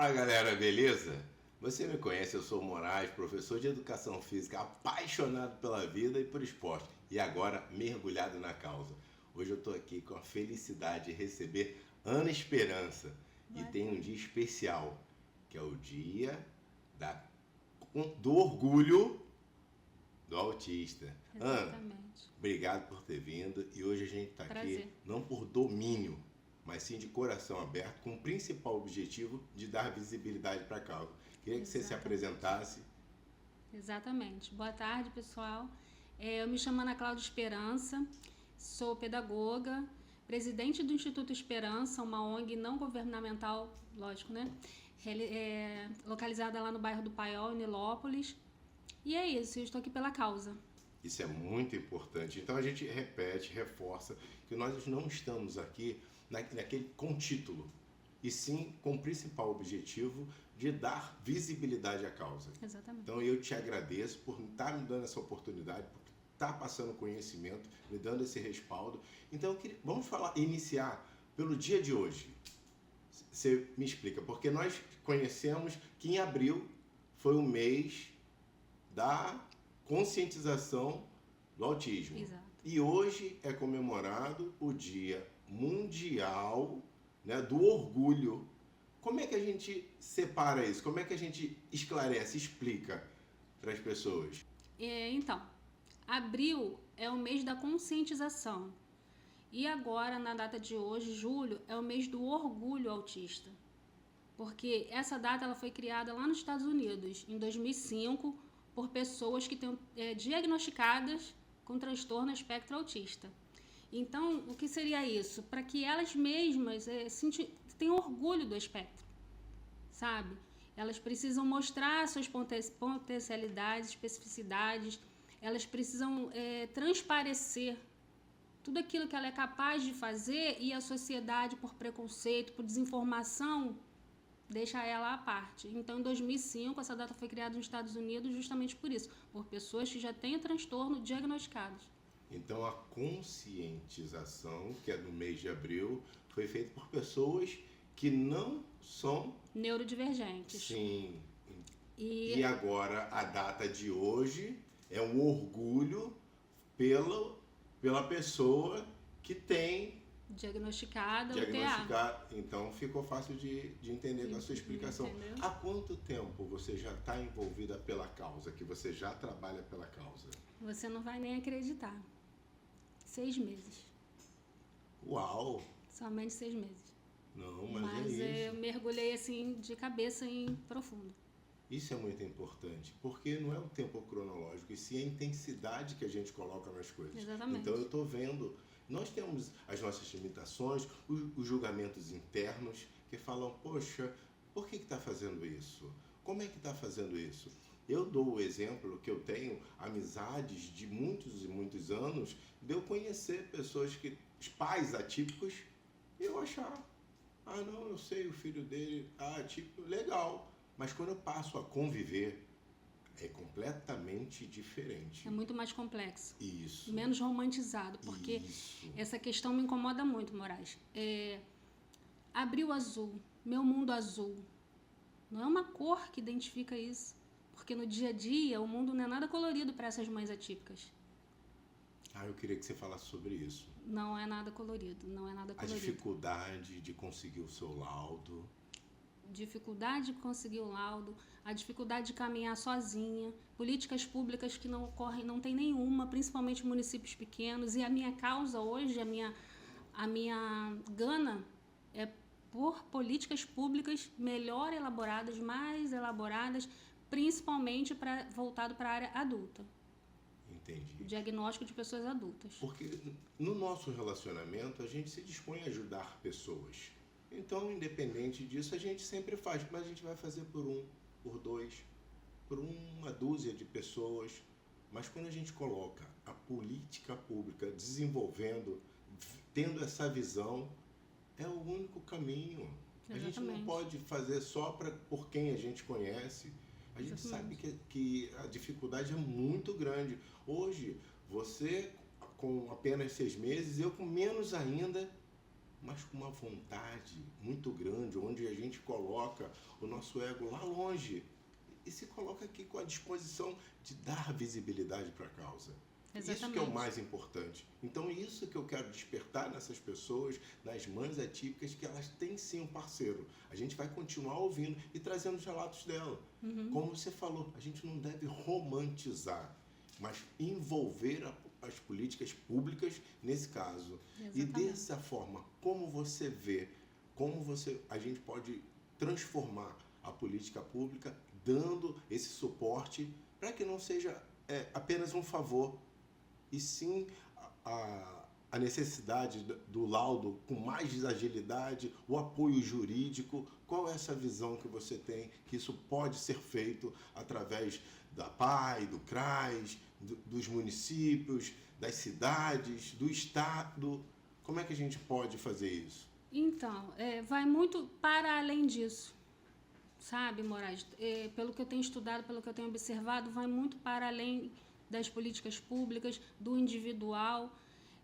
Fala galera, beleza? Você me conhece, eu sou o Moraes, professor de Educação Física, apaixonado pela vida e por esporte e agora mergulhado na causa. Hoje eu estou aqui com a felicidade de receber Ana Esperança e tem um dia especial, que é o dia do orgulho do autista. Exatamente. Ana, obrigado por ter vindo e hoje a gente está aqui não por domínio, mas sim de coração aberto, com o principal objetivo de dar visibilidade para a causa. Queria que você se apresentasse. Exatamente. Boa tarde, pessoal. Eu me chamo Ana Cláudia Esperança, sou pedagoga, presidente do Instituto Esperança, uma ONG não governamental, lógico, né? Localizada lá no bairro do Paiol, em Nilópolis. E é isso, eu estou aqui pela causa. Isso é muito importante. Então a gente repete, reforça que nós não estamos aqui com título, e sim com o principal objetivo de dar visibilidade à causa. Exatamente. Então eu te agradeço por estar me dando essa oportunidade, por estar passando conhecimento, me dando esse respaldo. Então vamos iniciar pelo dia de hoje. Você me explica, porque nós conhecemos que em abril foi o mês da conscientização do autismo. Exato. E hoje é comemorado o Dia Mundial, né, do Orgulho. Como é que a gente separa isso? Como é que a gente esclarece, explica para as pessoas? Então, abril é o mês da conscientização. E agora, na data de hoje, julho, é o mês do orgulho autista. Porque essa data ela foi criada lá nos Estados Unidos, em 2005, por pessoas que estão diagnosticadas com transtorno espectro autista. Então, o que seria isso? Para que elas mesmas tenham orgulho do espectro, sabe? Elas precisam mostrar suas potencialidades, especificidades, elas precisam transparecer tudo aquilo que ela é capaz de fazer e a sociedade, por preconceito, por desinformação, deixa ela à parte. Então, em 2005, essa data foi criada nos Estados Unidos justamente por isso, por pessoas que já têm transtorno diagnosticados. Então, a conscientização, que é no mês de abril, foi feita por pessoas que não são neurodivergentes. Sim. E agora, a data de hoje é um orgulho pela pessoa que tem diagnosticada. Então ficou fácil de entender com a sua explicação. Entendeu? Há quanto tempo você já está envolvida pela causa, que você já trabalha pela causa? Você não vai nem acreditar. 6 meses. Uau! Somente 6 meses. Não, mas é isso. Eu mergulhei assim de cabeça em profundo. Isso é muito importante, porque não é o tempo cronológico, e sim a intensidade que a gente coloca nas coisas. Exatamente. Então eu estou vendo, nós temos as nossas limitações, os julgamentos internos que falam, poxa, por que está fazendo isso? Como é que está fazendo isso? Eu dou o exemplo que eu tenho amizades de muitos e muitos anos, de eu conhecer pessoas os pais atípicos, e eu achar, não, eu sei, o filho dele, atípico, legal. Mas quando eu passo a conviver, é completamente diferente. É muito mais complexo. Isso. Menos romantizado, porque essa questão me incomoda muito, Moraes. Abril azul, meu mundo azul. Não é uma cor que identifica isso. Porque no dia a dia, o mundo não é nada colorido para essas mães atípicas. Eu queria que você falasse sobre isso. Não é nada colorido, não é nada colorido. A dificuldade de conseguir o seu laudo. Dificuldade de conseguir o laudo, a dificuldade de caminhar sozinha, políticas públicas que não ocorrem, não tem nenhuma, principalmente em municípios pequenos. E a minha causa hoje, a minha gana é por políticas públicas melhor elaboradas, mais elaboradas, principalmente voltado para a área adulta. Entendi. Diagnóstico de pessoas adultas. Porque no nosso relacionamento a gente se dispõe a ajudar pessoas. Então, independente disso, a gente sempre faz, mas a gente vai fazer por 1, por 2, por uma dúzia de pessoas. Mas quando a gente coloca a política pública desenvolvendo, tendo essa visão, é o único caminho. Exatamente. A gente não pode fazer só por quem a gente conhece. A gente sabe que a dificuldade é muito grande. Hoje, você com apenas 6 meses, eu com menos ainda, mas com uma vontade muito grande, onde a gente coloca o nosso ego lá longe e se coloca aqui com a disposição de dar visibilidade para a causa. Isso que é o mais importante. Então, isso que eu quero despertar nessas pessoas, nas mães atípicas, que elas têm sim um parceiro. A gente vai continuar ouvindo e trazendo os relatos dela. Como você falou, a gente não deve romantizar, mas envolver as políticas públicas nesse caso. Exatamente. E dessa forma, como você vê, a gente pode transformar a política pública dando esse suporte para que não seja apenas um favor, e sim a necessidade do laudo com mais agilidade, o apoio jurídico. Qual é essa visão que você tem que isso pode ser feito através da PAI, do CRAS, dos municípios, das cidades, do Estado? Como é que a gente pode fazer isso? Então, vai muito para além disso, sabe, Moraes? Pelo que eu tenho estudado, pelo que eu tenho observado, vai muito para além das políticas públicas, do individual.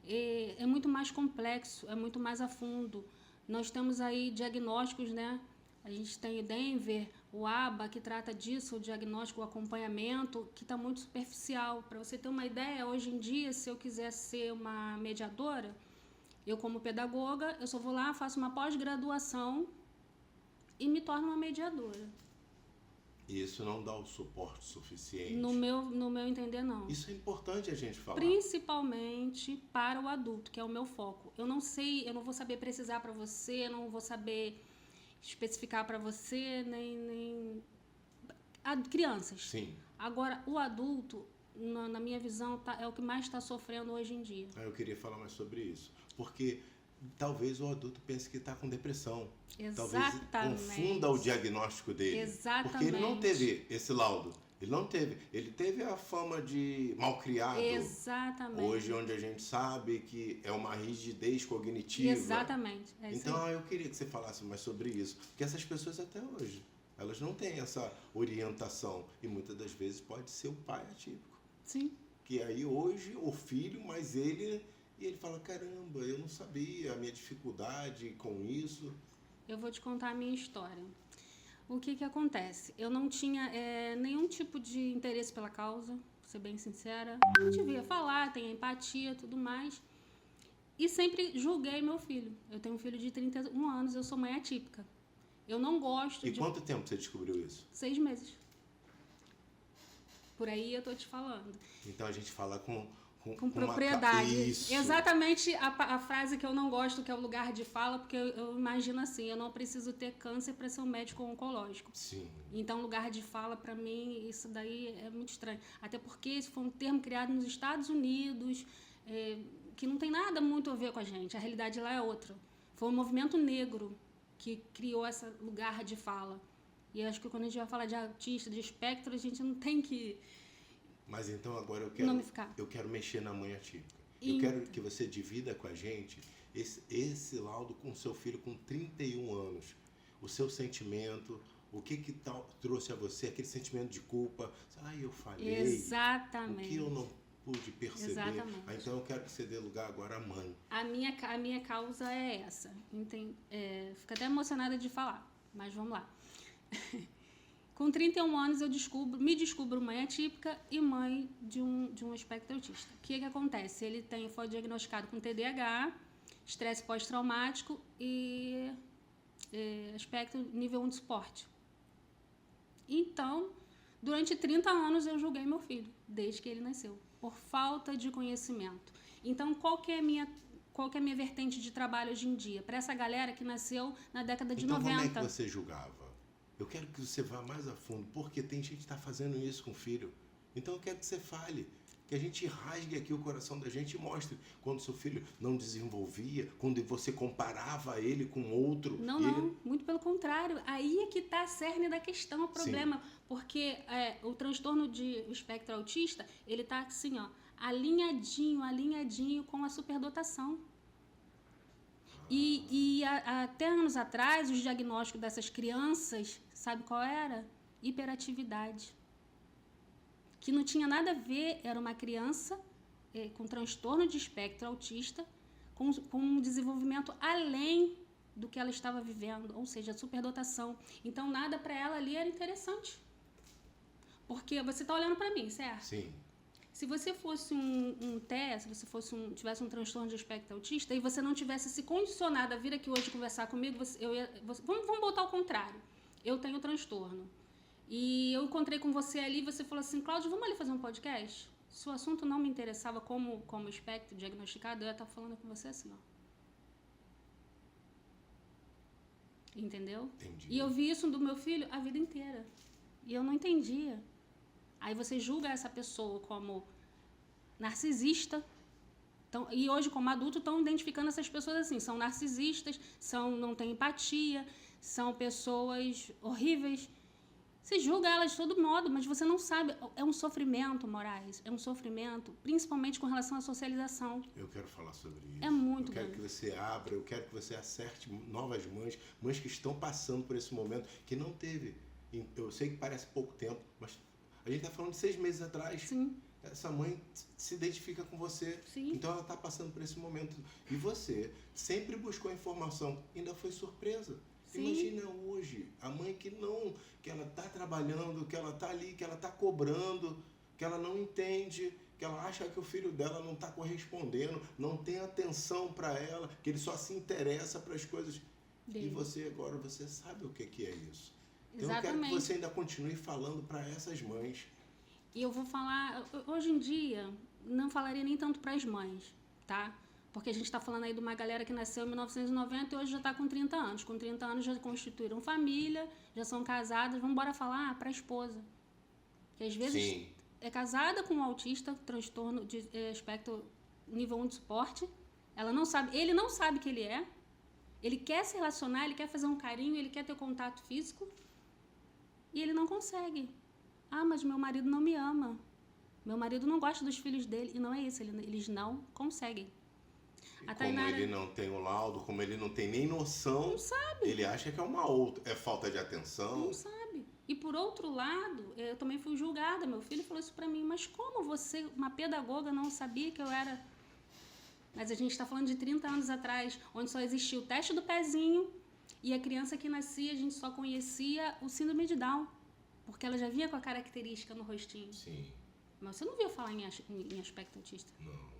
É muito mais complexo, é muito mais a fundo. Nós temos aí diagnósticos, né? A gente tem o Denver, o ABA, que trata disso, o diagnóstico, o acompanhamento, que está muito superficial. Para você ter uma ideia, hoje em dia, se eu quiser ser uma mediadora, eu como pedagoga, eu só vou lá, faço uma pós-graduação e me torno uma mediadora. E isso não dá o suporte suficiente. No meu entender, não. Isso é importante a gente falar. Principalmente para o adulto, que é o meu foco. Eu não sei, eu não vou saber precisar para você, eu não vou saber especificar para você, nem crianças. Sim. Agora, o adulto, na minha visão, é o que mais está sofrendo hoje em dia. Eu queria falar mais sobre isso. Porque talvez o adulto pense que está com depressão. Exatamente. Talvez confunda o diagnóstico dele. Exatamente. Porque ele não teve esse laudo. Ele não teve. Ele teve a fama de malcriado. Exatamente. Hoje, onde a gente sabe que é uma rigidez cognitiva. Exatamente. Então, eu queria que você falasse mais sobre isso. Porque essas pessoas até hoje, elas não têm essa orientação. E muitas das vezes pode ser o pai atípico. Sim. Que aí hoje, o filho, mas ele... E ele fala, caramba, eu não sabia a minha dificuldade com isso. Eu vou te contar a minha história. O que acontece? Eu não tinha nenhum tipo de interesse pela causa, pra ser bem sincera. Eu devia falar, tenho empatia, tudo mais. E sempre julguei meu filho. Eu tenho um filho de 31 anos, eu sou mãe atípica. Eu não gosto de... E quanto tempo você descobriu isso? 6 meses. Por aí eu tô te falando. Então a gente fala com propriedade. Isso. Exatamente a frase que eu não gosto, que é o lugar de fala, porque eu imagino assim, eu não preciso ter câncer para ser um médico oncológico. Sim. Então, lugar de fala, para mim, isso daí é muito estranho. Até porque esse foi um termo criado nos Estados Unidos, que não tem nada muito a ver com a gente. A realidade lá é outra. Foi um movimento negro que criou esse lugar de fala. E acho que quando a gente vai falar de autista, de espectro, a gente não tem que... Mas então agora eu quero mexer na mãe atípica. Eu quero que você divida com a gente esse laudo com seu filho com 31 anos. O seu sentimento, o que trouxe a você aquele sentimento de culpa. Eu falhei. Exatamente. O que eu não pude perceber. Exatamente. Então eu quero que você dê lugar agora à mãe. A minha causa é essa. Fico até emocionada de falar, mas vamos lá. Com 31 anos eu me descubro mãe atípica e mãe de um espectro autista. O que acontece? Ele foi diagnosticado com TDAH, estresse pós-traumático e espectro nível 1 de suporte. Então, durante 30 anos eu julguei meu filho, desde que ele nasceu, por falta de conhecimento. Então, qual que é a minha vertente de trabalho hoje em dia? Para essa galera que nasceu na década de 90. Então, como é que você julgava? Eu quero que você vá mais a fundo, porque tem gente que está fazendo isso com o filho. Então eu quero que você fale, que a gente rasgue aqui o coração da gente e mostre quando seu filho não desenvolvia, quando você comparava ele com outro. Não, muito pelo contrário. Aí é que está a cerne da questão, o problema. Sim. Porque o transtorno de espectro autista, ele está assim, alinhadinho com a superdotação. E até anos atrás, os diagnósticos dessas crianças, sabe qual era? Hiperatividade. Que não tinha nada a ver, era uma criança com transtorno de espectro autista, com um desenvolvimento além do que ela estava vivendo, ou seja, superdotação. Então, nada para ela ali era interessante. Porque você está olhando para mim, certo? Sim. Se você fosse um TEA, se você tivesse um transtorno de espectro autista e você não tivesse se condicionado a vir aqui hoje conversar comigo, vamos botar ao contrário. Eu tenho transtorno. E eu encontrei com você ali e você falou assim, Cláudio, vamos ali fazer um podcast? Se o assunto não me interessava como espectro diagnosticado, eu ia estar falando com você assim, ó. Entendeu? Entendi. E eu vi isso do meu filho a vida inteira. E eu não entendia. Aí você julga essa pessoa como narcisista. Então, e hoje, como adulto, estão identificando essas pessoas assim. São narcisistas, não têm empatia, são pessoas horríveis. Você julga elas de todo modo, mas você não sabe. É um sofrimento, Moraes. É um sofrimento, principalmente com relação à socialização. Eu quero falar sobre isso. É muito Eu quero grande. que você abra, eu quero que você acerte novas mães que estão passando por esse momento, que não teve. Eu sei que parece pouco tempo, mas a gente está falando de 6 meses atrás. Sim. Essa mãe se identifica com você. Sim. Então ela está passando por esse momento. E você sempre buscou informação, ainda foi surpresa. Sim. Imagina hoje, a mãe que ela está trabalhando, que ela está ali, que ela está cobrando, que ela não entende, que ela acha que o filho dela não está correspondendo, não tem atenção para ela, que ele só se interessa para as coisas. Dele. E você agora, você sabe o que é isso. Então Exatamente. eu quero que você ainda continue falando para essas mães. E eu vou falar, hoje em dia, não falaria nem tanto para as mães, tá? Porque a gente está falando aí de uma galera que nasceu em 1990 e hoje já está com 30 anos. Com 30 anos já constituíram família, já são casadas. Vamos embora falar para a esposa. Que às vezes Sim. é casada com um autista, transtorno de espectro nível 1 de suporte. Ela não sabe, ele não sabe que ele é. Ele quer se relacionar, ele quer fazer um carinho, ele quer ter contato físico. E ele não consegue. Ah, mas meu marido não me ama. Meu marido não gosta dos filhos dele. E não é isso, eles não conseguem. A Tainara... Como ele não tem o laudo, como ele não tem nem noção, não sabe. Ele acha que é uma outra, é falta de atenção. Não sabe. E por outro lado, eu também fui julgada. Meu filho falou isso pra mim, mas como você, uma pedagoga, não sabia que eu era... Mas a gente está falando de 30 anos atrás, onde só existia o teste do pezinho e a criança que nascia, a gente só conhecia o síndrome de Down, porque ela já vinha com a característica no rostinho. Sim. Mas você não via falar em aspecto autista. Não.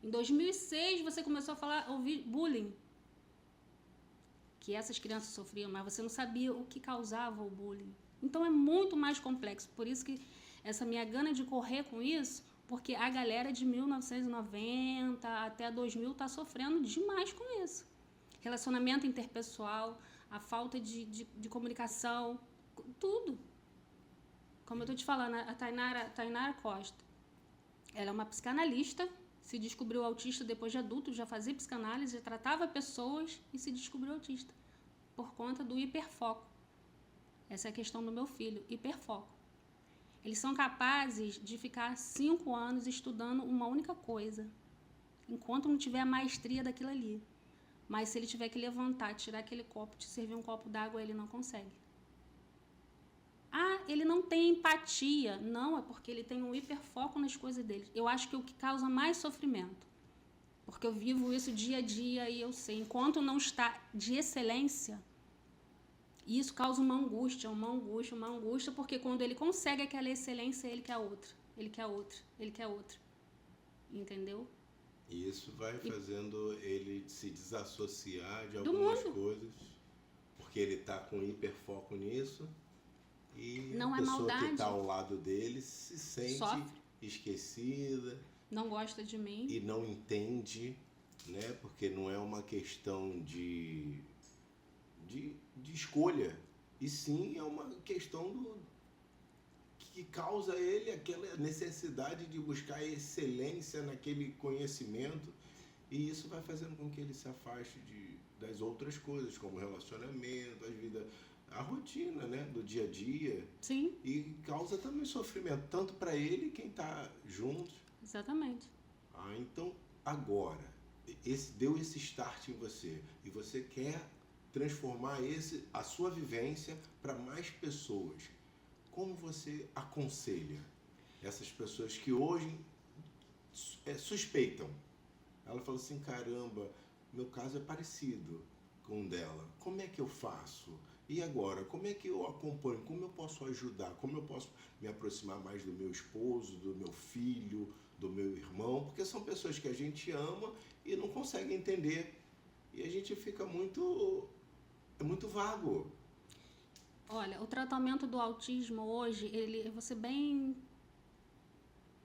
Em 2006, você começou a ouvir bullying, que essas crianças sofriam, mas você não sabia o que causava o bullying. Então é muito mais complexo. Por isso que essa minha gana de correr com isso, porque a galera de 1990 até 2000 está sofrendo demais com isso. Relacionamento interpessoal, a falta de comunicação, tudo. Como eu estou te falando, a Tainara Costa, ela é uma psicanalista, se descobriu autista depois de adulto, já fazia psicanálise, já tratava pessoas e se descobriu autista por conta do hiperfoco. Essa é a questão do meu filho, hiperfoco. Eles são capazes de ficar 5 anos estudando uma única coisa, enquanto não tiver a maestria daquilo ali. Mas se ele tiver que levantar, tirar aquele copo, te servir um copo d'água, ele não consegue. Ah, ele não tem empatia. Não, é porque ele tem um hiperfoco nas coisas dele. Eu acho que é o que causa mais sofrimento. Porque eu vivo isso dia a dia e eu sei. Enquanto não está de excelência, isso causa uma angústia, porque quando ele consegue aquela excelência, ele quer outra. Ele quer outra, ele quer outra. Entendeu? E isso vai fazendo ele se desassociar de algumas coisas, porque ele está com hiperfoco nisso. E não a é pessoa maldade. que está ao lado dele se sente esquecida. Não gosta de mim. E não entende, né? Porque não é uma questão de escolha. E sim é uma questão que causa ele aquela necessidade de buscar excelência naquele conhecimento. E isso vai fazendo com que ele se afaste das outras coisas, como relacionamento, a rotina, né, do dia a dia. Sim. E causa também sofrimento, tanto para ele e quem está junto. Exatamente. Então, agora, deu esse start em você e você quer transformar a sua vivência para mais pessoas. Como você aconselha essas pessoas que hoje suspeitam? Ela falou assim, caramba, meu caso é parecido com o dela. Como é que eu faço? E agora, como é que eu acompanho? Como eu posso ajudar? Como eu posso me aproximar mais do meu esposo, do meu filho, do meu irmão? Porque são pessoas que a gente ama e não consegue entender. E a gente fica é muito vago. Olha, o tratamento do autismo hoje, ele, eu vou ser bem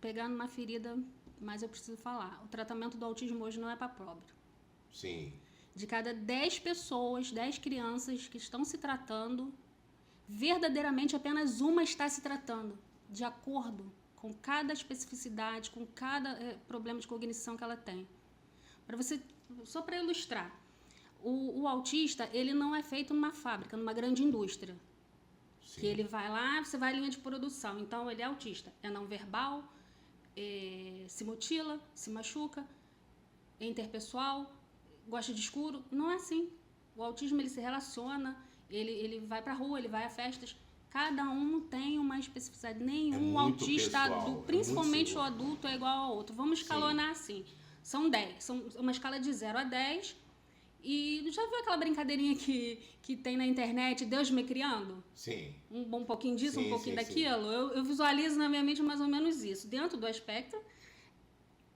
pegar numa ferida, mas eu preciso falar. O tratamento do autismo hoje não é para pobre. Sim. De cada 10 pessoas, 10 crianças que estão se tratando, verdadeiramente apenas uma está se tratando, de acordo com cada especificidade, com cada problema de cognição que ela tem. Para você, só para ilustrar, o autista, ele não é feito numa fábrica, numa grande indústria. Sim. Que ele vai lá, você vai à linha de produção. Então, ele é autista. É não verbal, se mutila, se machuca, é interpessoal, gosta de escuro. Não é assim. O autismo, ele se relaciona, ele vai pra rua, ele vai a festas. Cada um tem uma especificidade. Nenhum autista, adulto, principalmente o adulto, é igual ao outro. Vamos escalonar assim. São 10. São uma escala de 0 a 10. E já viu aquela brincadeirinha que tem na internet, Deus me criando? Sim. Um pouquinho disso, um pouquinho daquilo. Eu visualizo na minha mente mais ou menos isso. Dentro do espectro,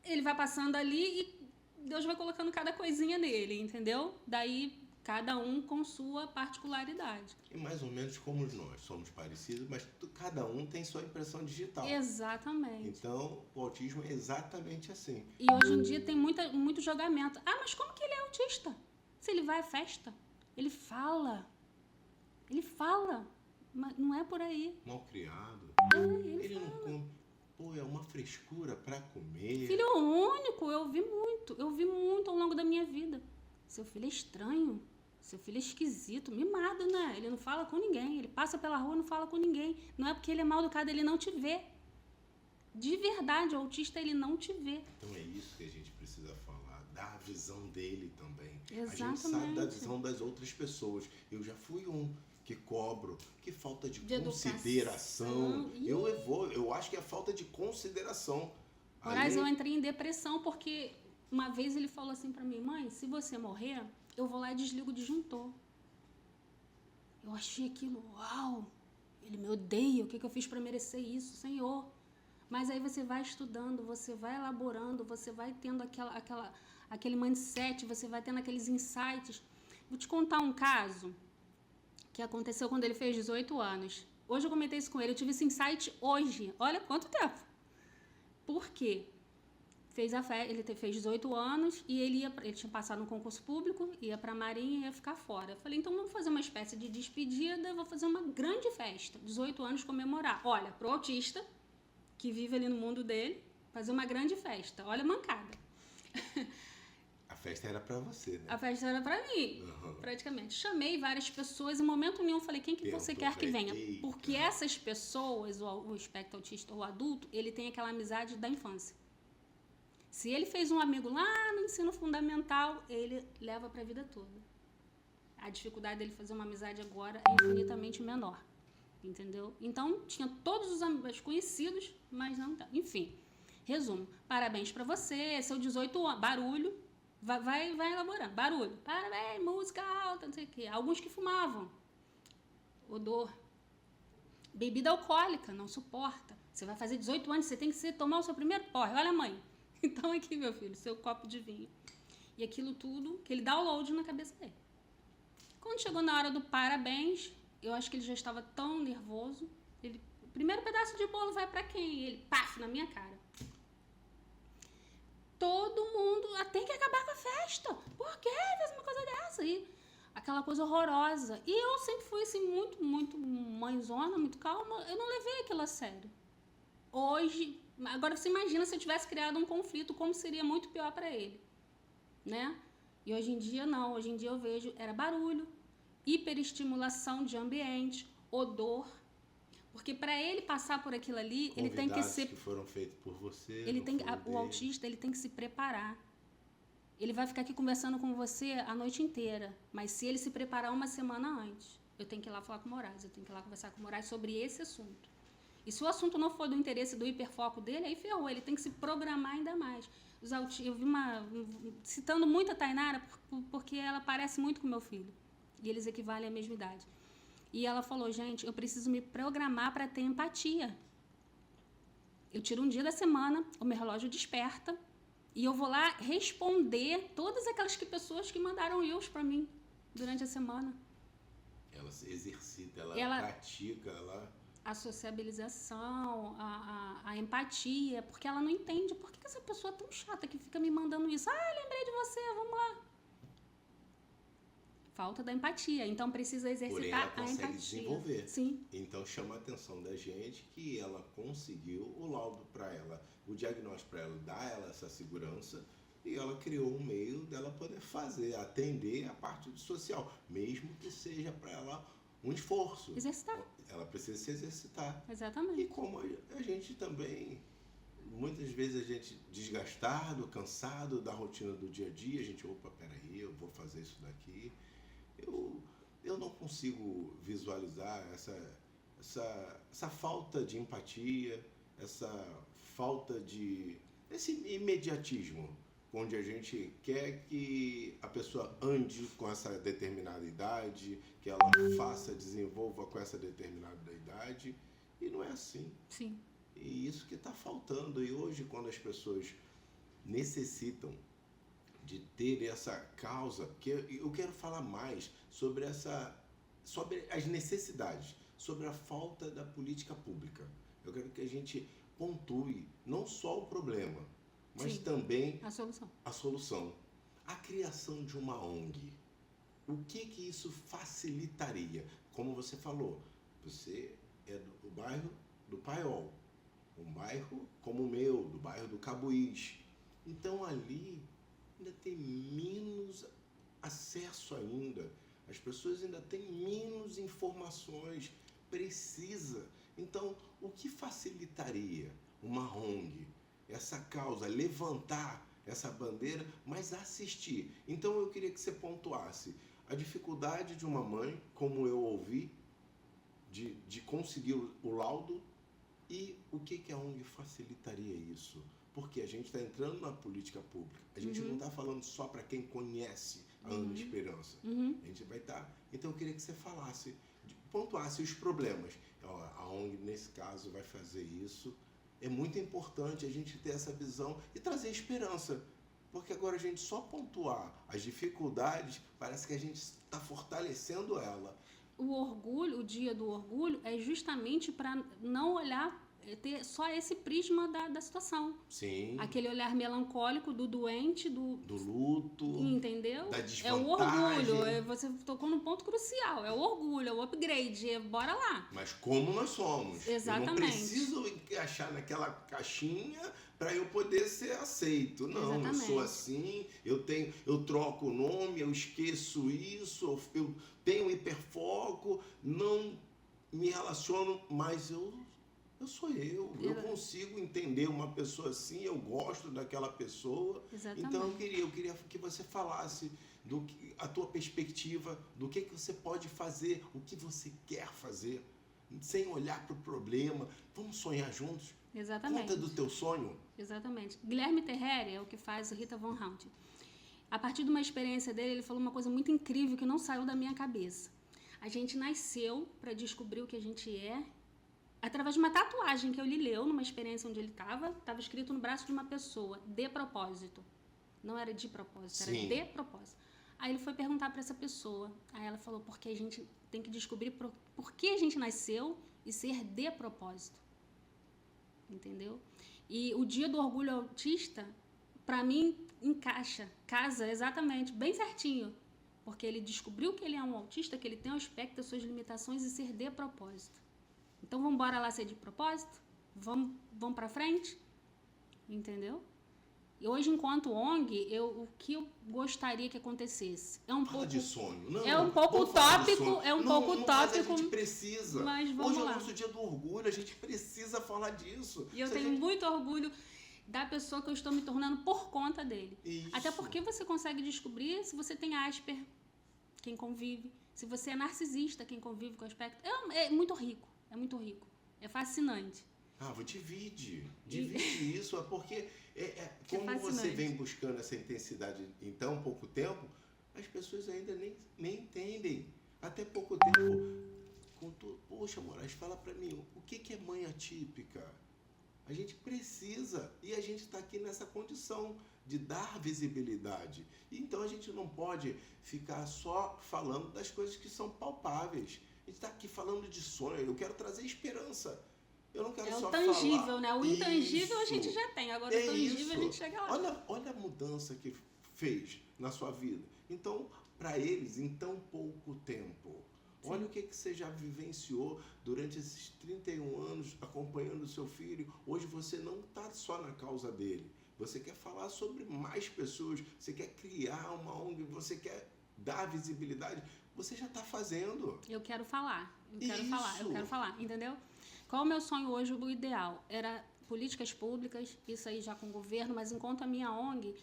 ele vai passando ali e Deus vai colocando cada coisinha nele, entendeu? Daí, cada um com sua particularidade. E mais ou menos como nós somos parecidos, mas cada um tem sua impressão digital. Exatamente. Então, o autismo é exatamente assim. E hoje em dia tem muito julgamento. Ah, mas como que ele é autista? Se ele vai à festa, ele fala. Ele fala. Mas não é por aí. Mal criado. Ele não come. Pô, é uma frescura pra comer. Filho único, eu vi muito ao longo da minha vida. Seu filho é estranho, seu filho é esquisito, mimado, né? Ele não fala com ninguém, ele passa pela rua e não fala com ninguém. Não é porque ele é mal educado, ele não te vê. De verdade, o autista, ele não te vê. Então é isso que a gente precisa falar, dar a visão dele também. Exatamente. A gente sabe da visão das outras pessoas. Eu já fui um que cobro, que falta de consideração. Eu acho que é falta de consideração. Moraes, eu entrei em depressão porque uma vez ele falou assim pra mim, mãe, se você morrer, eu vou lá e desligo o disjuntor. Eu achei aquilo, uau, ele me odeia, o que eu fiz pra merecer isso, Senhor? Mas aí você vai estudando, você vai elaborando, você vai tendo aquele mindset, você vai tendo aqueles insights. Vou te contar um caso que aconteceu quando ele fez 18 anos. Hoje eu comentei isso com ele, eu tive esse insight hoje. Olha quanto tempo. Por quê? Ele fez 18 anos e ele tinha passado no concurso público, ia pra Marinha e ia ficar fora. Eu falei, então vamos fazer uma espécie de despedida, vou fazer uma grande festa, 18 anos comemorar. Olha, pro autista, que vive ali no mundo dele, fazer uma grande festa. Olha a mancada. A festa era pra você, né? A festa era pra mim, praticamente. Chamei várias pessoas, em momento nenhum falei, quem que você quer que venha? Porque essas pessoas, o espectro autista ou adulto, ele tem aquela amizade da infância. Se ele fez um amigo lá no ensino fundamental, ele leva pra vida toda. A dificuldade dele fazer uma amizade agora é infinitamente menor. Entendeu? Então, tinha todos os amigos conhecidos, mas não... Enfim, resumo. Parabéns pra você, seu 18 anos. Barulho. Vai elaborando. Barulho. Parabéns, música alta, não sei o quê. Alguns que fumavam. Odor. Bebida alcoólica, não suporta. Você vai fazer 18 anos, você tem que tomar o seu primeiro porre. Olha, mãe. Então, aqui, meu filho, seu copo de vinho. E aquilo tudo, que ele download na cabeça dele. Quando chegou na hora do parabéns... Eu acho que ele já estava tão nervoso. O primeiro pedaço de bolo vai pra quem? Ele, paf, na minha cara. Todo mundo, tem que acabar com a festa. Por que fez uma coisa dessa? E aquela coisa horrorosa. E eu sempre fui assim, muito mãezona, muito calma. Eu não levei aquilo a sério. Hoje, agora você imagina se eu tivesse criado um conflito, como seria muito pior pra ele. Né? E hoje em dia, não. Hoje em dia eu vejo, era barulho. Hiperestimulação de ambiente, odor, porque para ele passar por aquilo ali, ele tem que ser que foram feitos por você. O autista, ele tem que se preparar. Ele vai ficar aqui conversando com você a noite inteira, mas se ele se preparar uma semana antes, eu tenho que ir lá falar com o Moraes, eu tenho que ir lá conversar com o Moraes sobre esse assunto. E se o assunto não for do interesse do hiperfoco dele, aí ferrou, ele tem que se programar ainda mais. Eu vi citando muito a Tainara, porque ela parece muito com meu filho. E eles equivalem à mesma idade. E ela falou, gente, eu preciso me programar para ter empatia. Eu tiro um dia da semana, o meu relógio desperta, e eu vou lá responder todas aquelas pessoas que mandaram reels para mim durante a semana. Ela se exercita, ela pratica, a sociabilização, a empatia, porque ela não entende por que essa pessoa é tão chata que fica me mandando isso. Lembrei de você, vamos lá. Falta da empatia, então precisa exercitar a empatia. Porém, ela consegue desenvolver. Sim. Então chama a atenção da gente que ela conseguiu o laudo para ela, o diagnóstico para ela, dar ela essa segurança, e ela criou um meio dela poder fazer, atender a parte social, mesmo que seja para ela um esforço. Exercitar. Ela precisa se exercitar. Exatamente. E como a gente também, muitas vezes a gente desgastado, cansado da rotina do dia a dia, a gente, peraí, eu vou fazer isso daqui. Eu não consigo visualizar essa falta de empatia, essa falta de... esse imediatismo, onde a gente quer que a pessoa ande com essa determinada idade, que ela desenvolva com essa determinada idade, e não é assim. Sim. E isso que está faltando. E hoje, quando as pessoas necessitam de ter essa causa, que eu quero falar mais sobre as necessidades, sobre a falta da política pública. Eu quero que a gente pontue não só o problema, mas Sim, também a solução. A criação de uma ONG. O que isso facilitaria? Como você falou, você é do bairro do Paiol, um bairro como o meu, do bairro do Cabuís. Então ali ainda tem menos acesso ainda. As pessoas ainda têm menos informações. Precisa. Então, o que facilitaria uma ONG? Essa causa, levantar essa bandeira, mas assistir. Então, eu queria que você pontuasse a dificuldade de uma mãe, como eu ouvi, de conseguir o laudo, e o que a ONG facilitaria isso? Porque a gente está entrando na política pública. A gente não está falando só para quem conhece a Ana Esperança. A gente vai estar... Então, eu queria que você falasse, pontuasse os problemas. A ONG, nesse caso, vai fazer isso. É muito importante a gente ter essa visão e trazer esperança. Porque agora a gente só pontuar as dificuldades, parece que a gente está fortalecendo ela. O orgulho, o dia do orgulho, é justamente para não olhar, ter só esse prisma da situação. Sim. Aquele olhar melancólico do doente, do luto, entendeu? da desvantagem. É o orgulho, você tocou num ponto crucial, é o orgulho, é o upgrade, bora lá. Mas como nós somos. Exatamente. Eu não preciso encaixar naquela caixinha para eu poder ser aceito. Não, Exatamente. Eu sou assim, eu troco o nome, eu esqueço isso, eu tenho hiperfoco, não me relaciono, mas eu sou eu. Eu consigo entender uma pessoa assim, eu gosto daquela pessoa. Exatamente. Então eu queria que você falasse a tua perspectiva, do que você pode fazer, o que você quer fazer, sem olhar para o problema. Vamos sonhar juntos? Exatamente. Conta do teu sonho. Exatamente. Guilherme Terreri é o que faz o Rita Von Hunt. A partir de uma experiência dele, ele falou uma coisa muito incrível que não saiu da minha cabeça. A gente nasceu para descobrir o que a gente é através de uma tatuagem que ele leu numa experiência onde ele estava escrito no braço de uma pessoa, de propósito. Não era de propósito, era de propósito. Aí ele foi perguntar para essa pessoa. Aí ela falou, porque a gente tem que descobrir por que a gente nasceu e ser de propósito. Entendeu? E o dia do orgulho autista, para mim, casa exatamente, bem certinho. Porque ele descobriu que ele é um autista, que ele tem o espectro das suas limitações e ser de propósito. Então, vamos embora lá ser de propósito? Vamos para frente? Entendeu? E hoje, enquanto ONG, o que eu gostaria que acontecesse? Fala de sonho. Não, é um pouco utópico, Mas a gente precisa. Mas vamos hoje lá. É o nosso dia do orgulho, a gente precisa falar disso. E eu tenho muito orgulho da pessoa que eu estou me tornando por conta dele. Isso. Até porque você consegue descobrir se você tem Asper, quem convive, se você é narcisista, quem convive com o aspecto. É muito rico, é muito rico. É fascinante. Divide isso, porque como você fascinante. vem buscando essa intensidade em tão pouco tempo, as pessoas ainda nem entendem. Até pouco tempo, poxa, Moraes, fala pra mim, o que é mãe atípica? A gente precisa, e a gente está aqui nessa condição de dar visibilidade. Então a gente não pode ficar só falando das coisas que são palpáveis. A gente está aqui falando de sonho, eu quero trazer esperança. Eu não quero só falar. É o tangível, né? O intangível Isso. a gente já tem, agora o tangível Isso. a gente chega lá. Olha a mudança que fez na sua vida. Então, para eles, em tão pouco tempo, olha o que você já vivenciou durante esses 31 anos acompanhando o seu filho. Hoje você não está só na causa dele. Você quer falar sobre mais pessoas, você quer criar uma ONG, você quer dar visibilidade. Você já está fazendo. Eu quero falar, entendeu? Qual é o meu sonho hoje, o ideal? Era políticas públicas, isso aí já com o governo, mas enquanto a minha ONG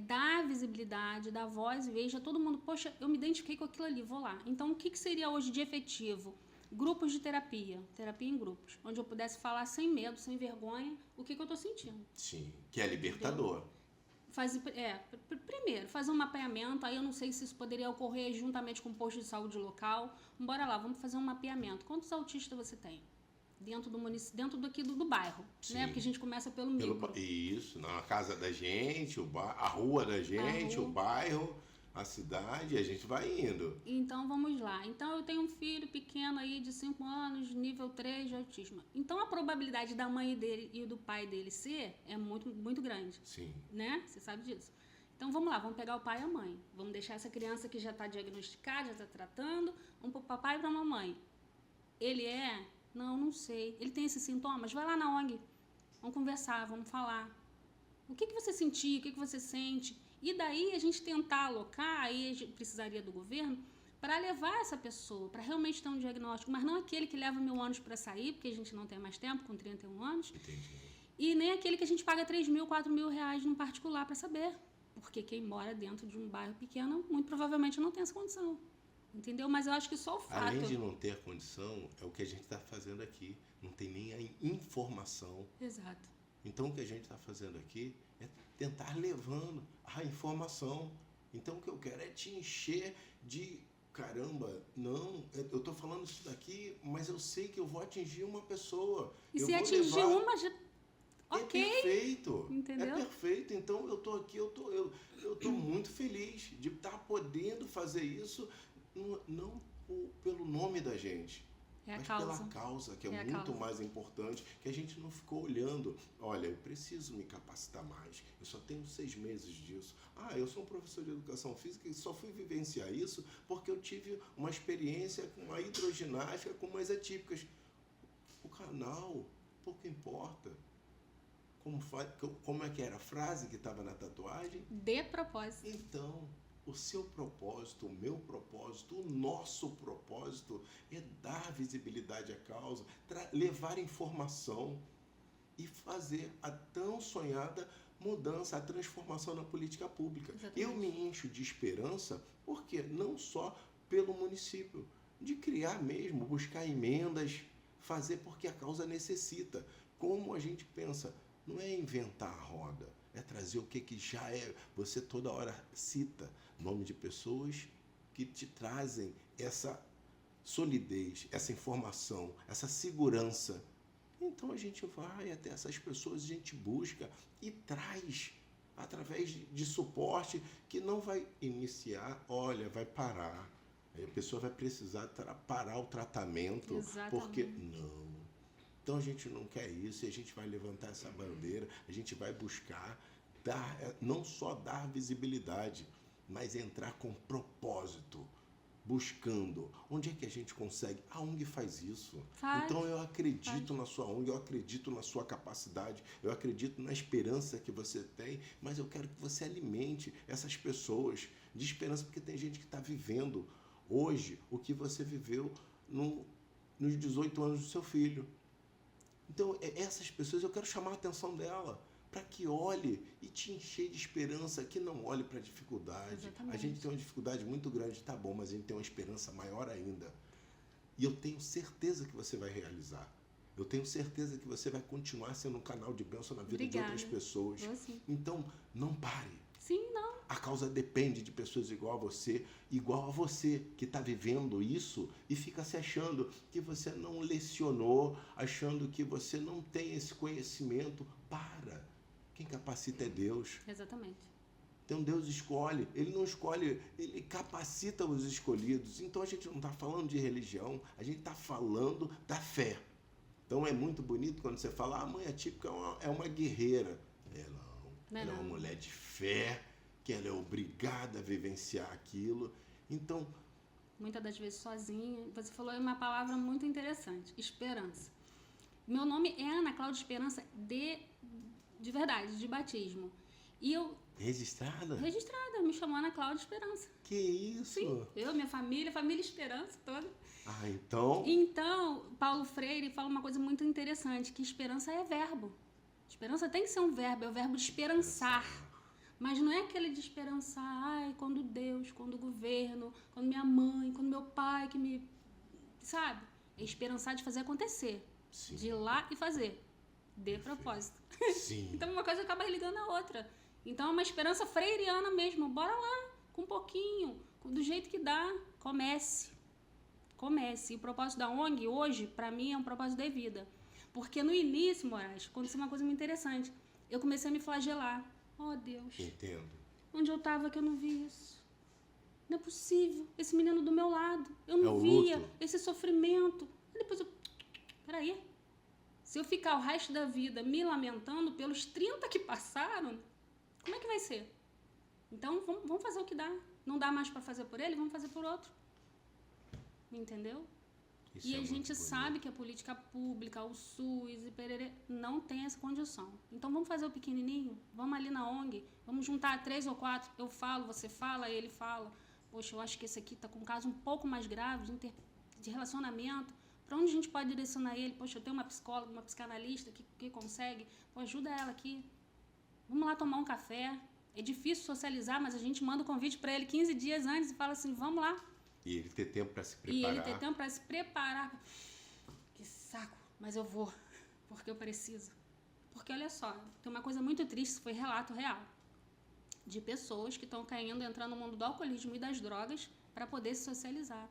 dar visibilidade, dar voz e vez a todo mundo, poxa, eu me identifiquei com aquilo ali, vou lá. Então, o que seria hoje de efetivo? Grupos de terapia em grupos, onde eu pudesse falar sem medo, sem vergonha, o que eu estou sentindo. Sim, que é libertador. Primeiro, fazer um mapeamento, aí eu não sei se isso poderia ocorrer juntamente com o posto de saúde local. Bora lá, vamos fazer um mapeamento. Quantos autistas você tem? Dentro do município, dentro do bairro, né? Porque a gente começa pelo micro. Isso, na casa da gente, a rua da gente, o bairro, a cidade, a gente vai indo. Então, vamos lá. Então, eu tenho um filho pequeno aí de 5 anos, nível 3 de autismo. Então, a probabilidade da mãe dele e do pai dele ser é muito, muito grande. Sim. Né? Você sabe disso. Então, vamos lá, vamos pegar o pai e a mãe. Vamos deixar essa criança que já está diagnosticada, já está tratando, vamos para o papai e para a mamãe. Ele é... Não sei. Ele tem esses sintomas? Vai lá na ONG. Vamos conversar, vamos falar. O que você sentiu? O que você sente? E daí a gente tentar alocar, aí a gente precisaria do governo, para levar essa pessoa, para realmente ter um diagnóstico, mas não aquele que leva 1.000 anos para sair, porque a gente não tem mais tempo, com 31 anos. Entendi. E nem aquele que a gente paga 3.000, 4.000 reais num particular para saber. Porque quem mora dentro de um bairro pequeno, muito provavelmente não tem essa condição. Entendeu? Mas eu acho que só o fato... Além de não ter condição, é o que a gente está fazendo aqui. Não tem nem a informação. Exato. Então, o que a gente está fazendo aqui é tentar levando a informação. Então, o que eu quero é te encher de... Caramba, não, eu estou falando isso daqui, mas eu sei que eu vou atingir uma pessoa. E eu se vou atingir levar... uma... Ok. É perfeito. Entendeu? É perfeito. Então, eu estou aqui, eu tô muito feliz de estar podendo fazer isso, não pelo nome da gente, mas pela causa, que é muito mais importante, que a gente não ficou olhando. Olha, eu preciso me capacitar mais, eu só tenho 6 meses disso. Eu sou um professor de educação física e só fui vivenciar isso porque eu tive uma experiência com a hidroginástica com mais atípicas. O canal, pouco importa. Como é que era a frase que estava na tatuagem? De propósito. Então, o seu propósito, o meu propósito, o nosso propósito é dar visibilidade à causa, levar informação e fazer a tão sonhada mudança, a transformação na política pública. Exatamente. Eu me encho de esperança, porque não só pelo município, de criar mesmo, buscar emendas, fazer porque a causa necessita. Como a gente pensa, não é inventar a roda, é trazer o que já é. Você toda hora cita nome de pessoas que te trazem essa solidez, essa informação, essa segurança. Então a gente vai até essas pessoas, a gente busca e traz através de suporte que não vai iniciar, vai parar. Aí a pessoa vai precisar parar o tratamento. Exatamente. Porque não. Então a gente não quer isso e a gente vai levantar essa bandeira, a gente vai buscar não só dar visibilidade, mas entrar com propósito, buscando. Onde é que a gente consegue? A ONG faz isso. Então eu acredito na sua ONG, eu acredito na sua capacidade, eu acredito na esperança que você tem, mas eu quero que você alimente essas pessoas de esperança, porque tem gente que está vivendo hoje o que você viveu nos 18 anos do seu filho. Então, essas pessoas, eu quero chamar a atenção dela para que olhe e te encher de esperança, que não olhe para a dificuldade. Exatamente. A gente tem uma dificuldade muito grande, tá bom, mas a gente tem uma esperança maior ainda. E eu tenho certeza que você vai realizar. Eu tenho certeza que você vai continuar sendo um canal de bênção na vida Obrigada. de outras pessoas. Vou sim. Então, não pare. Sim, não. A causa depende de pessoas igual a você, que está vivendo isso e fica se achando que você não lecionou, achando que você não tem esse conhecimento. Para. Quem capacita é Deus. Exatamente. Então Deus escolhe, Ele não escolhe, Ele capacita os escolhidos. Então a gente não está falando de religião, a gente está falando da fé. Então é muito bonito quando você fala, a mãe atípica é uma guerreira. Ela é uma mulher de fé, que ela é obrigada a vivenciar aquilo. Então, muitas das vezes sozinha. Você falou aí uma palavra muito interessante, esperança. Meu nome é Ana Cláudia Esperança de verdade, de batismo. E eu... registrada, me chamou Ana Cláudia Esperança. Que isso? Sim, eu, minha família Esperança toda. Então... Então, Paulo Freire fala uma coisa muito interessante, que esperança é verbo. Esperança tem que ser um verbo, é o verbo de esperançar. Mas não é aquele de esperançar, quando Deus, quando o governo, quando minha mãe, quando meu pai que me... Sabe? É esperançar de fazer acontecer. Sim. De ir lá e fazer. De propósito. Sim. Então uma coisa acaba ligando a outra. Então é uma esperança freiriana mesmo. Bora lá, com um pouquinho, do jeito que dá. Comece. E o propósito da ONG hoje, pra mim, é um propósito de vida. Porque no início, Moraes, aconteceu uma coisa muito interessante. Eu comecei a me flagelar. Oh, Deus. Entendo. Onde eu tava que eu não vi isso? Não é possível. Esse menino do meu lado. Eu não o via luto. esse sofrimento. Aí depois eu... Peraí. Se eu ficar o resto da vida me lamentando pelos 30 que passaram, como é que vai ser? Então, vamos fazer o que dá. Não dá mais para fazer por ele, vamos fazer por outro. Entendeu? Isso E é a gente muito sabe bonito. que a política pública, o SUS e pererê, não tem essa condição. Então, vamos fazer o pequenininho? Vamos ali na ONG? Vamos juntar 3 ou 4? Eu falo, você fala, ele fala. Poxa, eu acho que esse aqui está com um caso um pouco mais grave de relacionamento. Para onde a gente pode direcionar ele? Poxa, eu tenho uma psicóloga, uma psicanalista que consegue. Pô, ajuda ela aqui. Vamos lá tomar um café. É difícil socializar, mas a gente manda o convite para ele 15 dias antes e fala assim, vamos lá. E ele ter tempo para se preparar. Que saco, mas eu vou, porque eu preciso. Porque olha só, tem uma coisa muito triste, isso foi relato real. De pessoas que estão entrando no mundo do alcoolismo e das drogas para poder se socializar.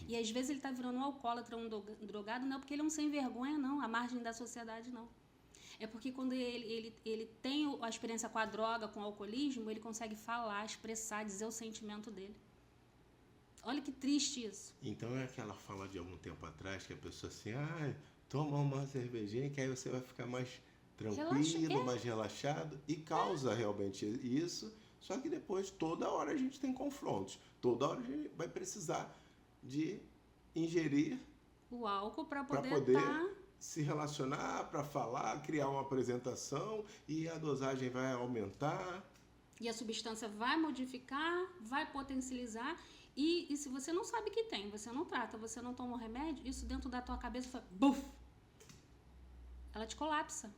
E às vezes ele está virando um alcoólatra, um drogado, não é porque ele é um sem vergonha, não, à margem da sociedade, não. É porque quando ele tem a experiência com a droga, com o alcoolismo, ele consegue falar, expressar, dizer o sentimento dele. Olha que triste isso. Então é aquela fala de algum tempo atrás que a pessoa assim, toma uma cervejinha que aí você vai ficar mais tranquilo, mais relaxado, e causa realmente isso, só que depois toda hora a gente tem confrontos, toda hora a gente vai precisar de ingerir o álcool para poder se relacionar, para falar, criar uma apresentação, e a dosagem vai aumentar. E a substância vai modificar, vai potencializar, e se você não sabe que tem, você não trata, você não toma o remédio, isso dentro da tua cabeça foi buf! Ela te colapsa.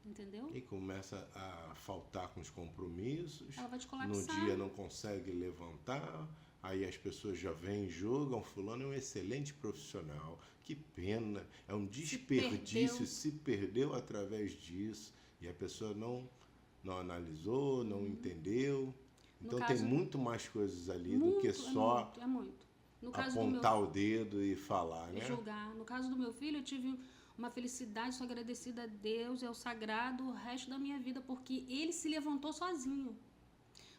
Entendeu? E começa a faltar com os compromissos. Ela vai te colapsar. No dia não consegue levantar. Aí as pessoas já vêm e julgam. Fulano é um excelente profissional. Que pena. É um desperdício. Se perdeu através disso. E a pessoa não analisou, não entendeu. Então tem muito mais coisas ali do que só No caso apontar o dedo e falar, né? Julgar. No caso do meu filho, eu tive uma felicidade, sou agradecida a Deus, é o sagrado, o resto da minha vida, porque ele se levantou sozinho.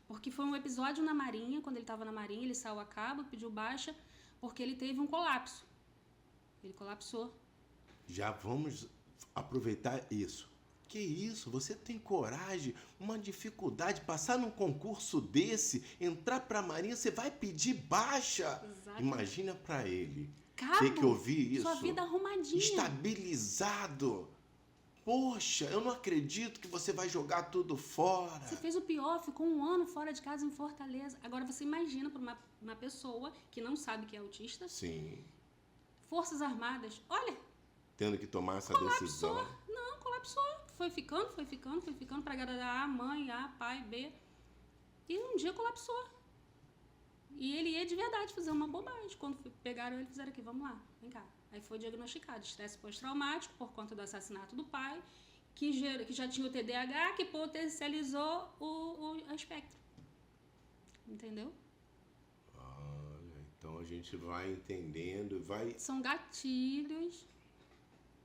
Porque foi um episódio na Marinha, quando ele estava na Marinha, ele saiu a cabo, pediu baixa, porque ele teve um colapso. Ele colapsou. Já vamos aproveitar isso. Que isso? Você tem coragem, uma dificuldade, passar num concurso desse, entrar para a Marinha, você vai pedir baixa. Exato. Imagina para ele. Cabo, ter que ouvir isso. Sua vida arrumadinha. Estabilizado. Poxa, eu não acredito que você vai jogar tudo fora. Você fez o pior, ficou 1 ano fora de casa em Fortaleza. Agora você imagina para uma pessoa que não sabe que é autista. Sim. Forças Armadas, olha. Tendo que tomar essa decisão. Não, colapsou. Foi ficando para agradar A, mãe, A, pai, B. E um dia colapsou. E ele ia de verdade fazer uma bobagem. Quando pegaram ele, fizeram aqui, vamos lá, vem cá. Aí foi diagnosticado estresse pós-traumático por conta do assassinato do pai, que já tinha o TDAH, que potencializou o espectro. Entendeu? Olha, então a gente vai entendendo, vai... São gatilhos.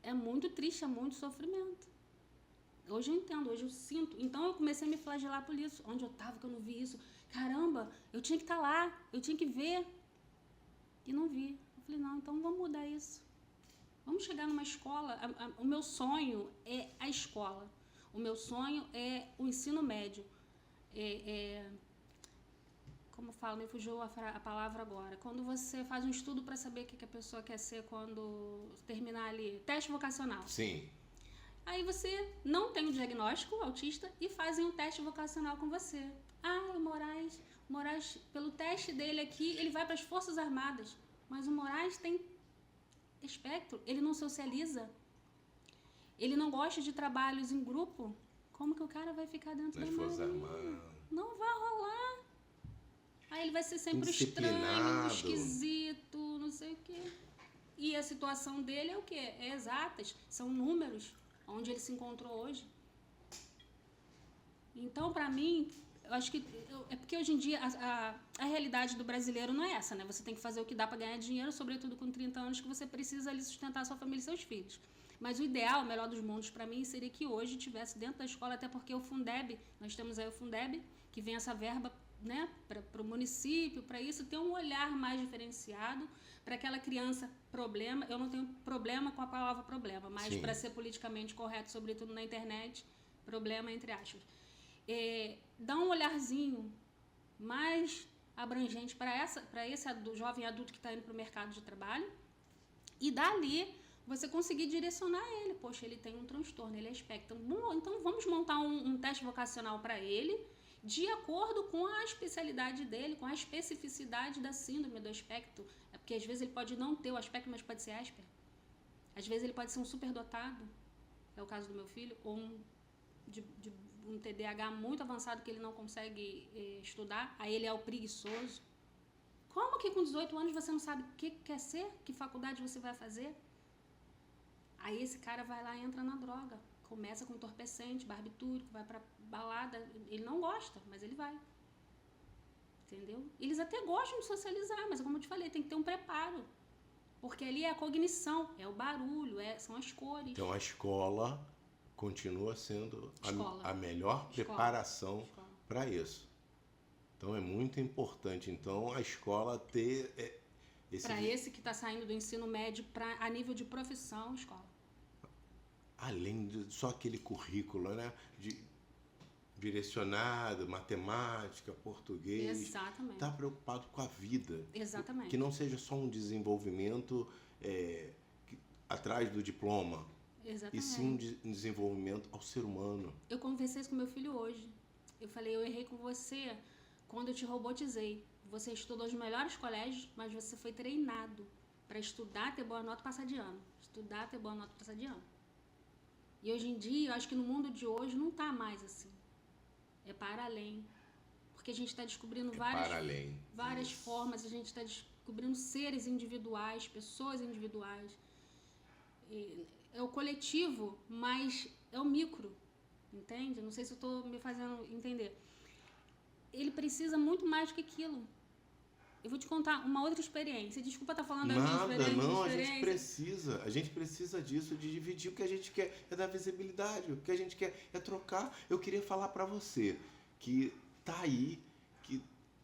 É muito triste, é muito sofrimento. Hoje eu entendo, hoje eu sinto. Então eu comecei a me flagelar por isso. Onde eu estava que eu não vi isso? Caramba, eu tinha que estar lá, eu tinha que ver. E não vi. Eu falei, não, então vamos mudar isso. Vamos chegar numa escola. O meu sonho é a escola. O meu sonho é o ensino médio. Como falo, me fugiu a palavra agora. Quando você faz um estudo para saber o que a pessoa quer ser quando terminar ali, teste vocacional. Sim. Aí você não tem o diagnóstico autista e fazem um teste vocacional com você. Ah, o Moraes, pelo teste dele aqui, ele vai para as Forças Armadas. Mas o Moraes tem espectro, ele não socializa. Ele não gosta de trabalhos em grupo. Como que o cara vai ficar dentro Nas da Forças marinha? Armadas. Não vai rolar. Aí ele vai ser sempre o estranho, Indisciplinado. o esquisito, não sei o quê. E a situação dele é o quê? É exatas, são números, onde ele se encontrou hoje. Então, para mim, eu acho que... É porque hoje em dia a realidade do brasileiro não é essa, né? Você tem que fazer o que dá para ganhar dinheiro, sobretudo com 30 anos, que você precisa ali sustentar a sua família e seus filhos. Mas o ideal, o melhor dos mundos para mim, seria que hoje tivesse dentro da escola, até porque o Fundeb, nós temos aí o Fundeb, que vem essa verba, né, para o município, para isso, ter um olhar mais diferenciado para aquela criança problema. Eu não tenho problema com a palavra problema, mas para ser politicamente correto, sobretudo na internet, problema entre aspas. Dá um olharzinho mais abrangente para esse jovem adulto que está indo para o mercado de trabalho e dali você conseguir direcionar ele. Poxa, ele tem um transtorno, ele é espectro. Bom, então vamos montar um teste vocacional para ele de acordo com a especialidade dele, com a especificidade da síndrome do espectro. É porque às vezes ele pode não ter o espectro, mas pode ser Asper. Às vezes ele pode ser um superdotado, é o caso do meu filho, ou um TDAH muito avançado que ele não consegue estudar, aí ele é o preguiçoso. Como que com 18 anos você não sabe o que quer ser? Que faculdade você vai fazer? Aí esse cara vai lá e entra na droga. Começa com entorpecente, barbitúrico, vai pra balada. Ele não gosta, mas ele vai. Entendeu? Eles até gostam de socializar, mas como eu te falei, tem que ter um preparo. Porque ali é a cognição, é o barulho, são as cores. Então a escola continua sendo a melhor preparação para isso. Então é muito importante, então, a escola ter esse... Para esse que está saindo do ensino médio a nível de profissão, escola. Além de só aquele currículo, né? Direcionado, matemática, português. Exatamente. Está preocupado com a vida. Exatamente. Que não seja só um desenvolvimento atrás do diploma. Exatamente. E sim um desenvolvimento ao ser humano. Eu conversei isso com meu filho hoje. Eu falei, eu errei com você quando eu te robotizei. Você estudou nos melhores colégios, mas você foi treinado para estudar, ter boa nota e passar de ano. Estudar, ter boa nota e passar de ano. E hoje em dia, eu acho que no mundo de hoje não está mais assim. É para além. Porque a gente está descobrindo várias formas, a gente está descobrindo seres individuais, pessoas individuais. É o coletivo, mas é o micro, entende? Não sei se eu estou me fazendo entender. Ele precisa muito mais do que aquilo. Eu vou te contar uma outra experiência. Desculpa estar falando da minha experiência. Não, a gente precisa disso, de dividir. O que a gente quer é dar visibilidade, o que a gente quer é trocar. Eu queria falar para você que tá aí,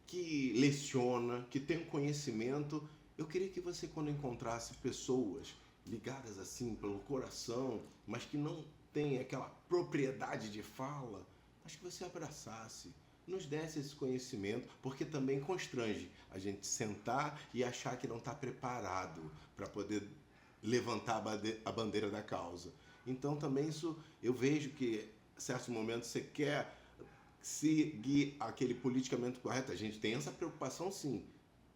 que leciona, que tem um conhecimento. Eu queria que você, quando encontrasse pessoas ligadas assim pelo coração, mas que não tem aquela propriedade de fala, mas que você abraçasse, nos desse esse conhecimento, porque também constrange a gente sentar e achar que não está preparado para poder levantar a bandeira da causa. Então também isso, eu vejo que em certos momentos você quer seguir aquele politicamente correto, a gente tem essa preocupação sim,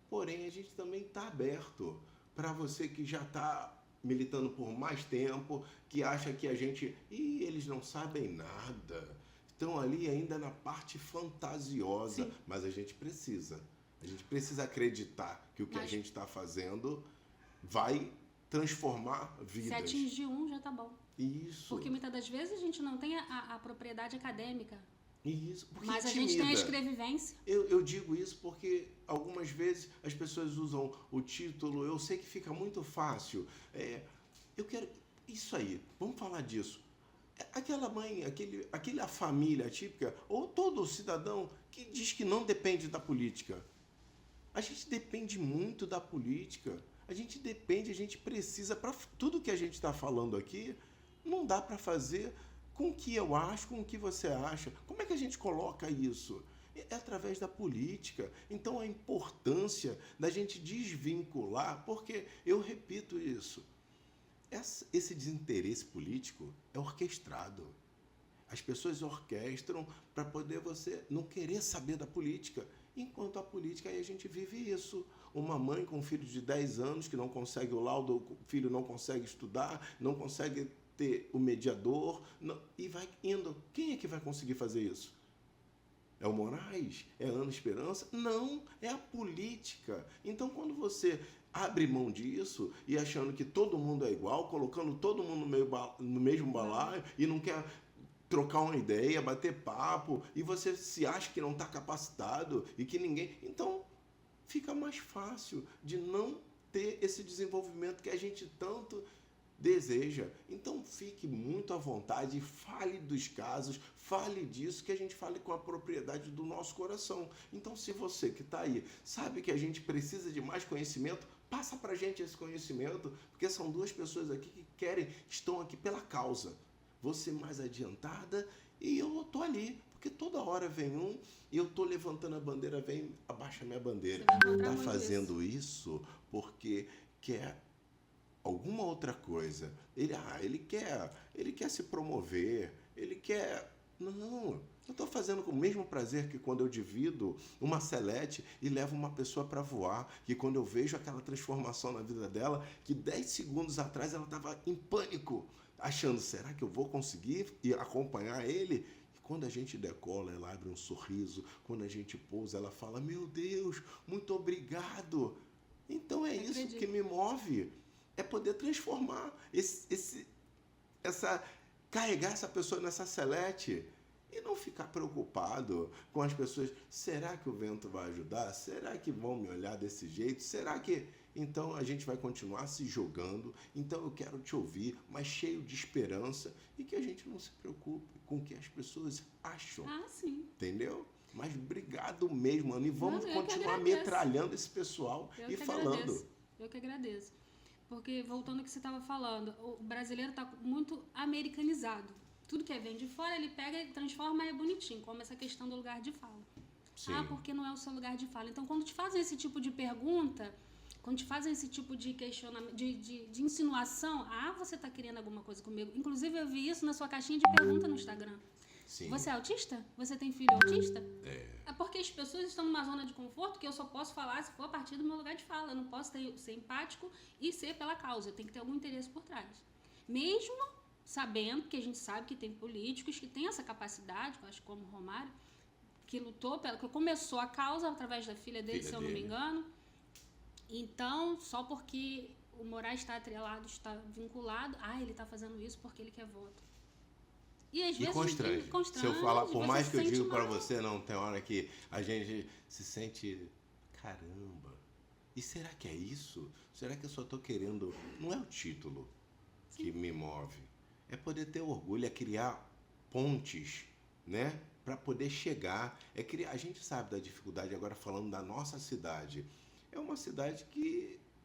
porém a gente também está aberto para você que já está militando por mais tempo, que acha que a gente... eles não sabem nada. Estão ali ainda na parte fantasiosa, sim. Mas a gente precisa acreditar que o que a gente está fazendo vai transformar vidas. Se atingir um, já tá bom. Isso. Porque muitas das vezes a gente não tem a propriedade acadêmica. Isso. Porque Mas a intimida. gente tem a escrevivência. Eu digo isso porque algumas vezes as pessoas usam o título, eu sei que fica muito fácil. Eu quero... Isso aí, vamos falar disso. Aquela mãe, aquela família típica, ou todo cidadão que diz que não depende da política. A gente depende muito da política. A gente precisa, para tudo que a gente está falando aqui, não dá para fazer com o que eu acho, com o que você acha. Como é que a gente coloca isso? É através da política. Então, a importância da gente desvincular, porque eu repito isso, esse desinteresse político é orquestrado. As pessoas orquestram para poder você não querer saber da política. Enquanto a política, aí a gente vive isso. Uma mãe com um filho de 10 anos que não consegue o laudo, o filho não consegue estudar, não consegue ter o mediador, e vai indo. Quem é que vai conseguir fazer isso? É o Moraes? É a Ana Esperança? Não, é a política. Então, quando você abre mão disso e achando que todo mundo é igual, colocando todo mundo no mesmo balaio e não quer trocar uma ideia, bater papo, e você se acha que não está capacitado e que ninguém... Então, fica mais fácil de não ter esse desenvolvimento que a gente tanto deseja. Então, fique muito à vontade, fale dos casos, fale disso, que a gente fale com a propriedade do nosso coração. Então, se você que está aí sabe que a gente precisa de mais conhecimento, passa para a gente esse conhecimento, porque são duas pessoas aqui que estão aqui pela causa. Você mais adiantada e eu tô ali, porque toda hora vem um e eu tô levantando a bandeira, vem, abaixa minha bandeira. Tá fazendo isso porque quer alguma outra coisa. Ele quer se promover, ele quer... Não, eu tô fazendo com o mesmo prazer que quando eu divido uma selete e levo uma pessoa para voar, que quando eu vejo aquela transformação na vida dela, que 10 segundos atrás ela estava em pânico, achando, será que eu vou conseguir acompanhar ele? E quando a gente decola, ela abre um sorriso. Quando a gente pousa, ela fala, meu Deus, muito obrigado. Então é isso que me move. É poder transformar, carregar essa pessoa nessa selete e não ficar preocupado com as pessoas. Será que o vento vai ajudar? Será que vão me olhar desse jeito? Será que... Então, a gente vai continuar se jogando. Então, eu quero te ouvir, mas cheio de esperança e que a gente não se preocupe com o que as pessoas acham. Ah, sim. Entendeu? Mas obrigado mesmo, Ana. E vamos continuar metralhando esse pessoal e falando. Eu que agradeço. Porque, voltando ao que você estava falando, o brasileiro está muito americanizado. Tudo que vem de fora, ele pega e transforma e é bonitinho, como essa questão do lugar de fala. Sim. Ah, porque não é o seu lugar de fala. Então, quando te fazem esse tipo de pergunta... Quando te fazem esse tipo de questionamento, de insinuação, você está querendo alguma coisa comigo. Inclusive, eu vi isso na sua caixinha de pergunta no Instagram. Sim. Você é autista? Você tem filho autista? É porque as pessoas estão numa zona de conforto que eu só posso falar se for a partir do meu lugar de fala. Eu não posso ser empático e ser pela causa. Eu tenho que ter algum interesse por trás. Mesmo sabendo que a gente sabe que tem políticos que têm essa capacidade, eu acho como o Romário, que lutou, que começou a causa através da filha dele, se eu não me engano. Então, só porque o Moraes está atrelado, está vinculado, ele está fazendo isso porque ele quer voto. E às vezes constrange. Se eu falar, por mais que eu digo para você, não, tem hora que a gente se sente, caramba, e será que é isso? Será que eu só estou querendo... Não é o título que me move, é poder ter orgulho, é criar pontes, né? Para poder chegar, a gente sabe da dificuldade, agora falando da nossa cidade. É uma cidade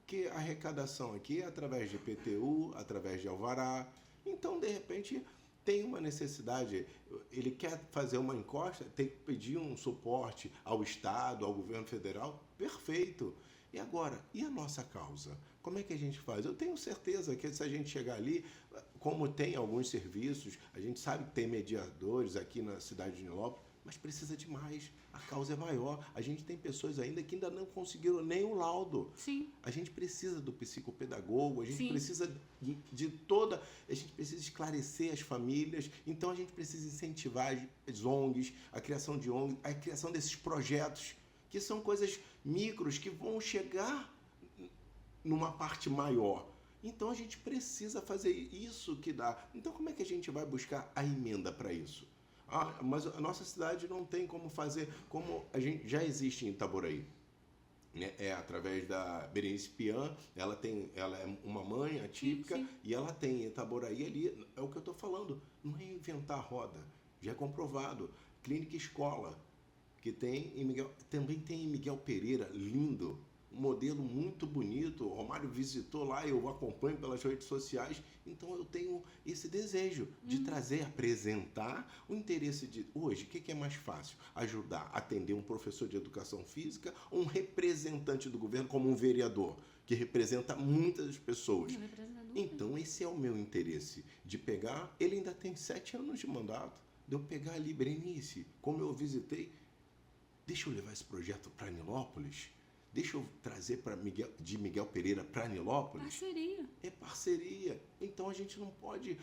que a arrecadação aqui é através de IPTU, através de alvará. Então, de repente, tem uma necessidade. Ele quer fazer uma encosta, tem que pedir um suporte ao Estado, ao governo federal. Perfeito. E agora, e a nossa causa? Como é que a gente faz? Eu tenho certeza que se a gente chegar ali, como tem alguns serviços, a gente sabe que tem mediadores aqui na cidade de Nilópolis, mas precisa de mais. A causa é maior. A gente tem pessoas ainda que ainda não conseguiram nem o laudo. Sim. A gente precisa do psicopedagogo, a gente Sim. precisa de toda... A gente precisa esclarecer as famílias, então a gente precisa incentivar as ONGs, a criação de ONGs, a criação desses projetos, que são coisas micros que vão chegar numa parte maior. Então a gente precisa fazer isso que dá. Então como é que a gente vai buscar a emenda para isso? Ah, mas a nossa cidade não tem como fazer, como a gente já existe em Itaboraí, né? É através da Berenice Pian, ela é uma mãe atípica, sim. e ela tem em Itaboraí ali, é o que eu estou falando, não é inventar roda, já é comprovado. Clínica Escola, que tem em Miguel, também tem em Miguel Pereira, lindo, um modelo muito bonito. O Romário visitou lá, eu acompanho pelas redes sociais, então eu tenho esse desejo de trazer, apresentar o interesse de hoje. O que é mais fácil? Ajudar, atender um professor de educação física ou um representante do governo, como um vereador, que representa muitas pessoas. Então esse é o meu interesse, de pegar, ele ainda tem 7 anos de mandato, de eu pegar ali, Berenice, como eu visitei, deixa eu levar esse projeto para Nilópolis, deixa eu trazer de Miguel Pereira para Nilópolis. Parceria. É parceria. Então a gente não pode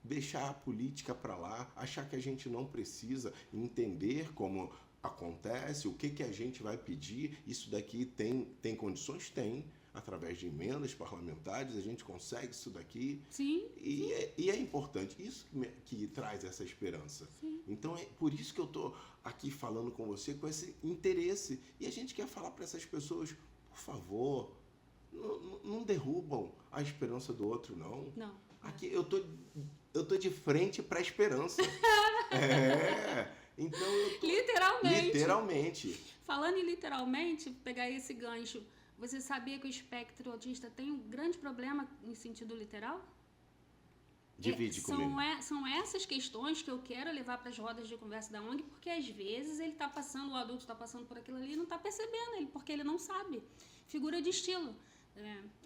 deixar a política para lá, achar que a gente não precisa entender como acontece, o que a gente vai pedir. Isso daqui tem condições? Tem. Através de emendas parlamentares, a gente consegue isso daqui. Sim. E é importante. Isso que traz essa esperança. Sim. Então é por isso que eu estou aqui falando com você, com esse interesse. E a gente quer falar para essas pessoas, por favor, não derrubam a esperança do outro, não. Não. Aqui eu tô de frente para a esperança. Então eu tô... Literalmente. Falando em literalmente, pegar esse gancho, você sabia que o espectro autista tem um grande problema em sentido literal? Divide comigo. São essas questões que eu quero levar para as rodas de conversa da ONG, porque às vezes o adulto está passando por aquilo ali e não está percebendo, porque ele não sabe. Figura de estilo,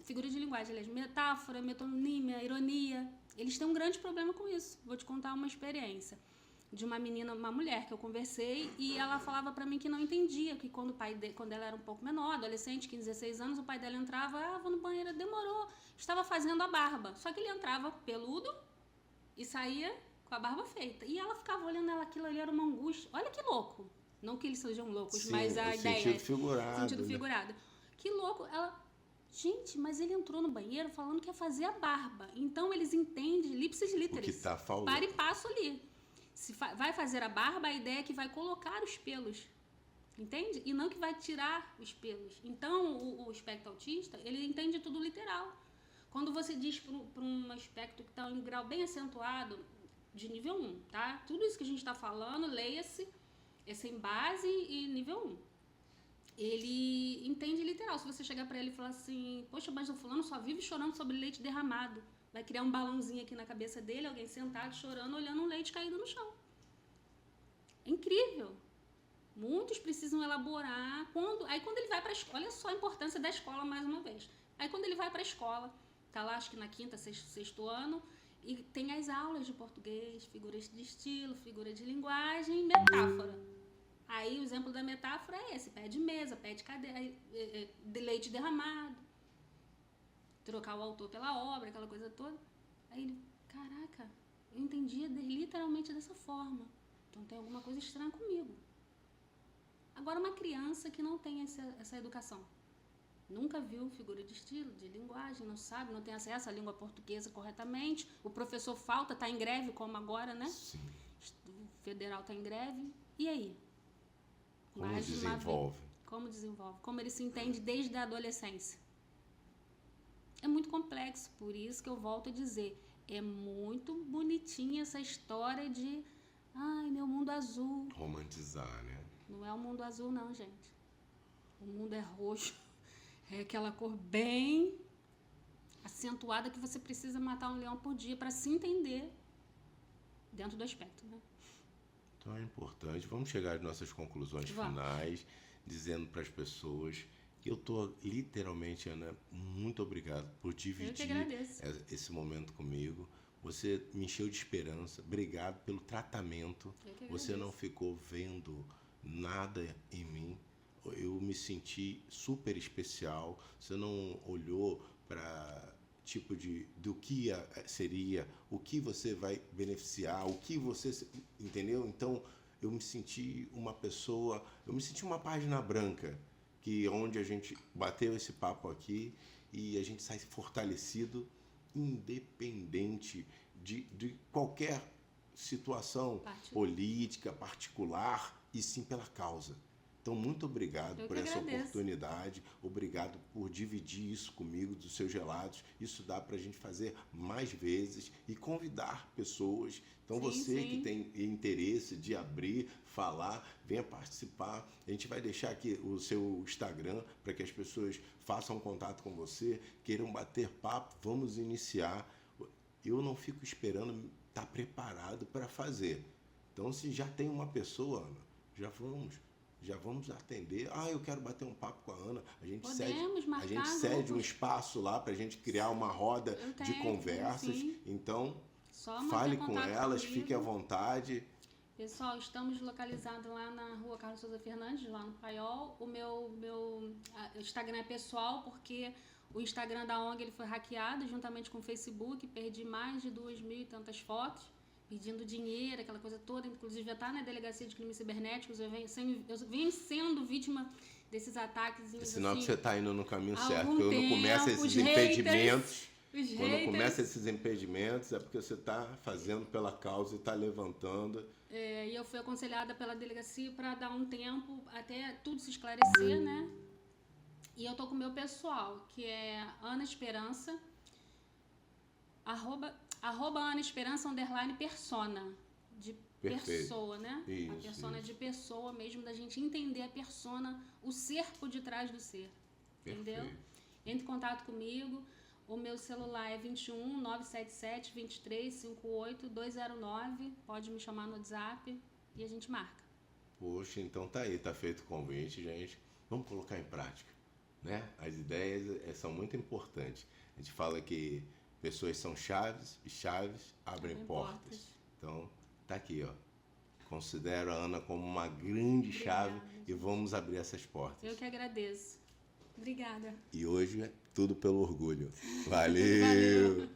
figura de linguagem, aliás, metáfora, metonímia, ironia, eles têm um grande problema com isso. Vou te contar uma experiência de uma menina, uma mulher que eu conversei, e ela falava pra mim que não entendia, que quando ela era um pouco menor, adolescente, 15, 16 anos, o pai dela entrava, vou no banheiro, demorou, estava fazendo a barba, só que ele entrava peludo e saía com a barba feita, e ela ficava olhando aquilo ali, era uma angústia. Olha que louco, não que eles sejam loucos, sim, mas a ideia sentido figurado, sentido figurado, que louco. Ela, gente, mas ele entrou no banheiro falando que ia fazer a barba, então eles entendem ipsis literis, o que tá falando, para e passo ali. Se vai fazer a barba, a ideia é que vai colocar os pelos, entende? E não que vai tirar os pelos. Então, o espectro autista, ele entende tudo literal. Quando você diz para um espectro que está em grau bem acentuado, de nível 1, tá? Tudo isso que a gente está falando, leia-se, esse em base e nível 1. Ele entende literal. Se você chegar para ele e falar assim, poxa, mas o fulano só vive chorando sobre leite derramado, vai criar um balãozinho aqui na cabeça dele, alguém sentado, chorando, olhando um leite caído no chão. É incrível. Muitos precisam elaborar. Aí quando ele vai para a escola, olha só a importância da escola mais uma vez. Aí quando ele vai para a escola, tá lá acho que na quinta, sexto ano, e tem as aulas de português, figuras de estilo, figura de linguagem, metáfora. Aí o exemplo da metáfora é esse, pé de mesa, pé de cadeira, de leite derramado. Trocar o autor pela obra, aquela coisa toda. Aí ele, caraca, eu entendia literalmente dessa forma. Então tem alguma coisa estranha comigo. Agora uma criança que não tem essa educação, nunca viu figura de estilo, de linguagem, não sabe, não tem acesso à língua portuguesa corretamente, o professor falta, está em greve, como agora, né? Sim. O federal está em greve. E aí? Como desenvolve? Como desenvolve? Como ele se entende desde a adolescência? É muito complexo, por isso que eu volto a dizer, é muito bonitinha essa história de, ai, meu mundo azul. Romantizar, né? Não é o mundo azul não, gente. O mundo é roxo, é aquela cor bem acentuada que você precisa matar um leão por dia para se entender dentro do aspecto, né? Então é importante. Vamos chegar às nossas conclusões finais, dizendo para as pessoas que eu estou literalmente, Ana, muito obrigado por dividir esse momento comigo. Você me encheu de esperança. Obrigado pelo tratamento. Você não ficou vendo nada em mim. Eu me senti super especial. Você não olhou para tipo do que seria, o que você vai beneficiar, o que você... Entendeu? Então, eu me senti uma pessoa... Eu me senti uma página branca, que onde a gente bateu esse papo aqui e a gente sai fortalecido, independente de qualquer situação política, particular, e sim pela causa. Então, muito obrigado por essa oportunidade, obrigado por dividir isso comigo, dos seus relatos. Isso dá para a gente fazer mais vezes e convidar pessoas. Então, você que tem interesse de abrir, falar, venha participar. A gente vai deixar aqui o seu Instagram para que as pessoas façam contato com você, queiram bater papo, vamos iniciar. Eu não fico esperando estar preparado para fazer. Então, se já tem uma pessoa, Ana, já vamos atender. Eu quero bater um papo com a Ana. A gente cede um espaço lá para a gente criar uma roda de conversas. Então, fale com elas, fique à vontade. Pessoal, estamos localizados lá na rua Carlos Souza Fernandes, lá no Paiol. O meu Instagram é pessoal, porque o Instagram da ONG ele foi hackeado juntamente com o Facebook. Perdi mais de 2.000 e tantas fotos, pedindo dinheiro, aquela coisa toda. Inclusive, já está na delegacia de crimes cibernéticos. Eu venho sendo vítima desses ataques. É sinal que você está indo no caminho certo. Quando começa esses impedimentos, é porque você está fazendo pela causa e está levantando. E eu fui aconselhada pela delegacia para dar um tempo até tudo se esclarecer, né? E eu tô com o meu pessoal, que é Ana Esperança, @Ana Esperança _persona, de pessoa, né? Isso, a persona de pessoa mesmo, da gente entender a persona, o ser por detrás do ser. Entendeu? Entre em contato comigo. O meu celular é 21 977 23 58 209. Pode me chamar no WhatsApp e a gente marca. Poxa, então tá aí, tá feito o convite, gente. Vamos colocar em prática, né? As ideias são muito importantes. A gente fala que pessoas são chaves e chaves abrem portas. Então, tá aqui, ó. Considero a Ana como uma grande chave e vamos abrir essas portas. Eu que agradeço. Obrigada. E hoje é tudo pelo orgulho. Valeu!